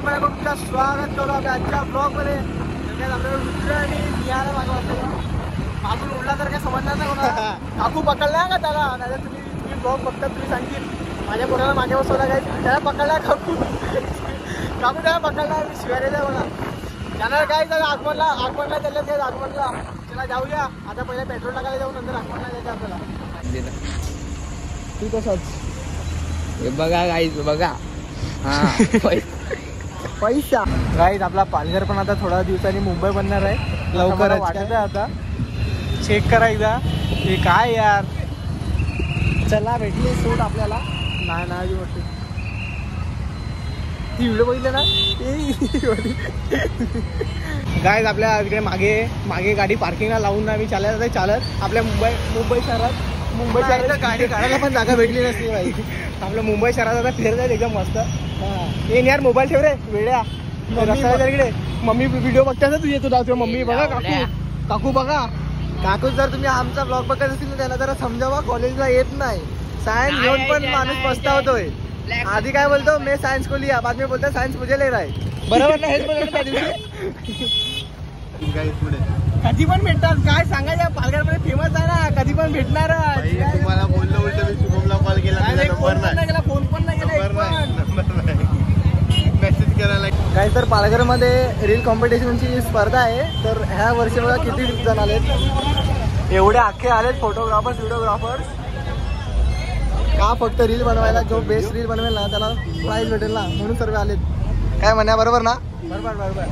आपण तुमचं स्वागत करू आपल्या आजच्या ब्लॉगमध्ये. आपल्याला रुद्र आणि निहार मागून उडला तर काय समजणार नाही कोणाला. काकू पकडला का त्याला, नाही तुम्ही ब्लॉग बघता तुम्ही सांगतील माझ्या पोराला मागे बसवला काय त्याला पकडला काकू. काकू त्याला पकडला शिवायला बघा त्याला काय त्याला आगमनला त्याला काय आगमनला त्याला जाऊया. आता पहिले पेट्रोल टाकायला जाऊ नंतर आगमनला जायचं आपल्याला. तू तसंच हे बघा गाईज बघा. हा पैसा गाईज आपला पालघर पण आता थोड्या दिवसांनी मुंबई बनणार आहे लवकरच. वाटत आहे आता चेक करायचा हे काय यार. चला भेटली सूट आपल्याला. नाही वाटते ती व्हिडिओ बघितलं ना. गाईज आपल्या इकडे मागे गाडी पार्किंगला लावून आम्ही चालत आपल्या मुंबई शहरात गाडी काढायला पण जागा भेटली नसते बाई. आपलं मुंबई शहरात आता फिरत आहे एकदम मस्त. ये यार मोबाईल ठेव रे वेड्या. रस्त्याला इकडे मम्मी व्हिडिओ बघते ना तू येतो जातो. मम्मी बघा काकू बघा. काकू जर तुम्ही आमचा ब्लॉग बघत असेल तर त्याला जरा समजावा. कॉलेजला येत नाही सायन्स घेऊन पण माणूस पस्तावतोय. आधी काय बोलतो मी सायन्स को लिया, बाद में बोलता सायन्स मुझे ले रहा है. बरोबर ना हेच बोलतो त्या दिवशी. कधी पण भेटतात काय सांगायचं. पालघरमध्ये फेमस आहे ना कधी पण भेटणार. तुम्हाला बोललो उलट मी शुभमला कॉल केला फोन पण नाही केला मेसेज करायला. काय तर पालघरमध्ये रील कॉम्पिटिशनची स्पर्धा आहे. तर ह्या वर्षी बघा किती जण आलेत. एवढे अख्खे आलेत फोटोग्राफर्स व्हिडिओग्राफर्स. का फक्त रील बनवायला. जो बेस्ट रील बनवेल ना त्याला प्राईज भेटेल ना म्हणून सर्व आलेत. काय म्हणा बरोबर ना. बरोबर.